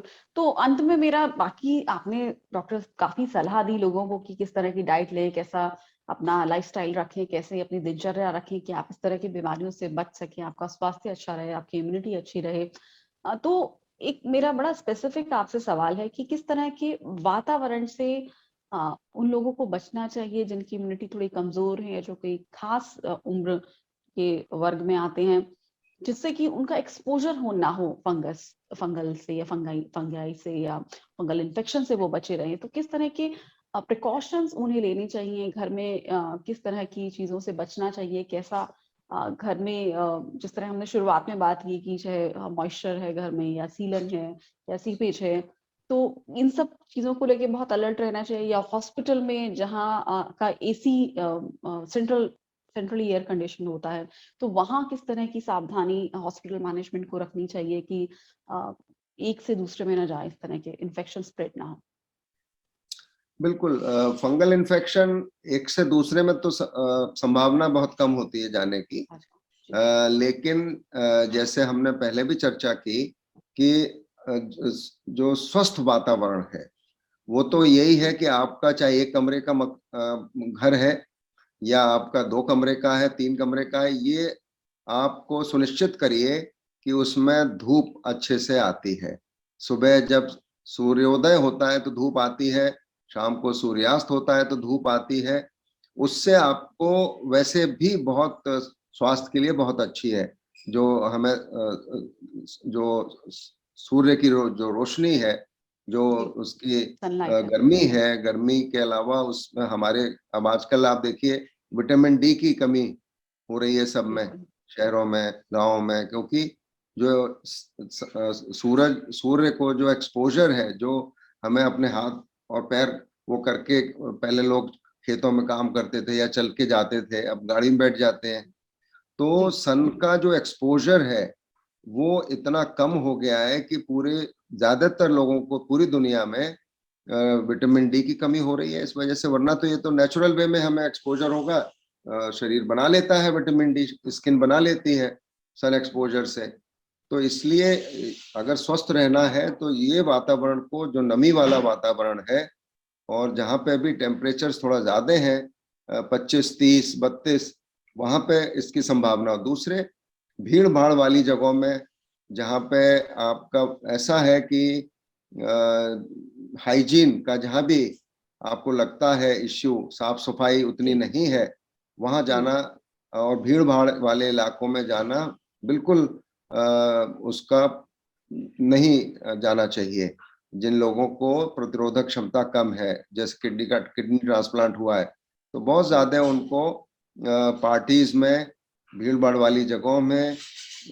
बिल्कुल। तो अंत में मेरा बाकी आपने डॉक्टर काफ़ी सलाह दी लोगों को कि किस तरह की डाइट लें, कैसा अपना लाइफ़स्टाइल रखें, कैसे अपनी दिनचर्या रखें कि आप इस तरह की बीमारियों से बच सकें, आपका स्वास्थ्य अच्छा रहे, आपकी इम्यूनिटी अच्छी रहे। तो एक मेरा बड़ा स्पेसिफिक आपसे सवाल है कि किस तरह के वातावरण से उन लोगों को बचना चाहिए जिनकी इम्यूनिटी थोड़ी कमज़ोर है या जो कोई ख़ास उम्र के वर्ग में आते हैं, जिससे कि उनका एक्सपोज़र ना हो फंगल से या फंगाई से या फंगल इन्फेक्शन से वो बचे रहें। तो किस तरह के प्रिकॉशंस उन्हें लेनी चाहिए घर में, किस तरह की चीज़ों से बचना चाहिए? कैसा घर में, जिस तरह हमने शुरुआत में बात की कि चाहे मॉइस्चर है घर में या सीलन है या सीपेज है, तो इन सब चीज़ों को लेके बहुत अलर्ट रहना चाहिए, या हॉस्पिटल में जहाँ का एसी सेंट्रली एयर कंडीशन होता है, तो वहाँ किस तरह की सावधानी हॉस्पिटल मैनेजमेंट को रखनी चाहिए कि अ, एक से दूसरे में ना जाए, इस तरह के इन्फेक्शन स्प्रेड ना हो? बिल्कुल, फंगल इन्फेक्शन एक से दूसरे में तो संभावना बहुत कम होती है जाने की। अच्छा, जी। लेकिन जैसे हमने पहले भी चर्चा की कि जो स्वस्थ वातावरण है वो तो यही है कि आपका चाहे एक कमरे का घर है या आपका 2 कमरे का है, 3 कमरे का है, ये आपको सुनिश्चित करिए कि उसमें धूप अच्छे से आती है। सुबह जब सूर्योदय होता है तो धूप आती है, शाम को सूर्यास्त होता है तो धूप आती है। उससे आपको वैसे भी बहुत स्वास्थ्य के लिए बहुत अच्छी है। जो हमें जो सूर्य की जो रोशनी है, जो जी, उसकी सनलाइट है। गर्मी है, गर्मी के अलावा उसमें हमारे अब आजकल आप देखिए विटामिन डी की कमी हो रही है सब में, बिल्कुल, शहरों में, गाँव में, क्योंकि जो सूर्य को जो एक्सपोज़र है, जो हमें अपने हाथ और पैर वो करके, पहले लोग खेतों में काम करते थे या चल के जाते थे, अब गाड़ी में बैठ जाते हैं। तो जी, सन का जो एक्सपोज़र है, वो इतना कम हो गया है कि पूरे ज़्यादातर लोगों को पूरी दुनिया में विटामिन डी की कमी हो रही है इस वजह से, वरना तो ये तो नेचुरल वे में हमें एक्सपोज़र होगा, शरीर बना लेता है विटामिन डी, स्किन बना लेती है सन एक्सपोज़र से। तो इसलिए अगर स्वस्थ रहना है तो ये वातावरण को, जो नमी वाला वातावरण है और जहाँ पे अभी टेम्परेचर्स थोड़ा ज़्यादा हैं, 25, 30, 32, वहाँ पे इसकी संभावना। दूसरे भीड़-भाड़ वाली जगहों में जहाँ पे आपका ऐसा है कि हाइजीन का जहाँ भी आपको लगता है इश्यू, साफ-सफाई उतनी जी, नहीं है, वहाँ जी, जाना और भीड़-भाड़ वाले इलाकों में जाना बिल्कुल उसका नहीं जाना चाहिए। जिन लोगों को प्रतिरोधक क्षमता कम है, जैसे किडनी ट्रांसप्लांट हुआ है, तो बहुत जी, ज़्यादा उनको पार्टीज़ में, भीड़-भाड़ वाली जगहों में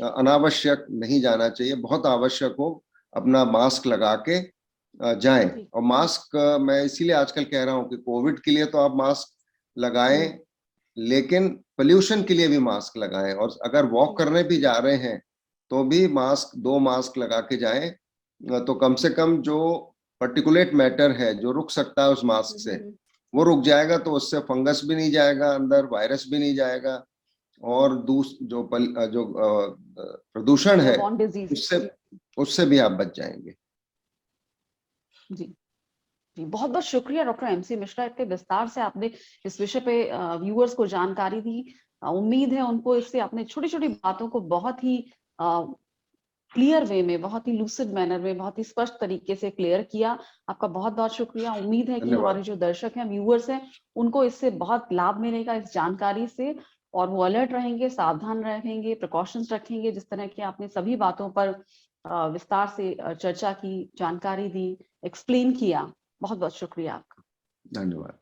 अनावश्यक नहीं जाना चाहिए। बहुत आवश्यक हो, अपना मास्क लगा के जाएँ। जी। और मास्क मैं इसीलिए आजकल कह रहा हूँ कि कोविड के लिए तो आप मास्क हुँ, लगाएँ, लेकिन पॉल्यूशन के लिए भी मास्क लगाएँ, और अगर वॉक जी, करने भी जा रहे हैं, तो भी मास्क, 2 मास्क लगा के जाएँ। तो कम से कम जो पार्टिकुलेट मैटर है, जो रुक सकता है उस मास्क हुँ, से, हुँ, हुँ। वो रुक जाएगा, तो उससे फंगस भी नहीं जाएगा अंदर, वायरस भी नहीं जाएगा, और जो प्रदूषण है, एयरबॉर्न डिज़ीज़। उससे जी, उससे भी आप बच जाएँगे। जी, जी। बहुत-बहुत शुक्रिया डॉक्टर एमसी मिश्रा, इतने विस्तार से आपने इस विषय पे व्यूअर्स को जानकारी दी। उम्मीद है उनको इससे आपने छोटी-छोटी बातों को बहुत ही अ, क्लियर वे में, बहुत ही लूसिड मैनर में, बहुत ही स्पष्ट तरीके से क्लियर किया। आपका बहुत-बहुत शुक्रिया। उम्मीद है कि धन्यवाद। हमारे जो दर्शक हैं, व्यूअर्स हैं, उनको इससे बहुत लाभ मिलेगा इस जानकारी से, और वो अलर्ट रहेंगे, सावधान रहेंगे, प्रिकॉशंस रखेंगे। जिस तरह की आपने सभी बातों पर विस्तार से चर्चा की, जानकारी दी, एक्सप्लेन किया। बहुत-बहुत शुक्रिया आपका। धन्यवाद।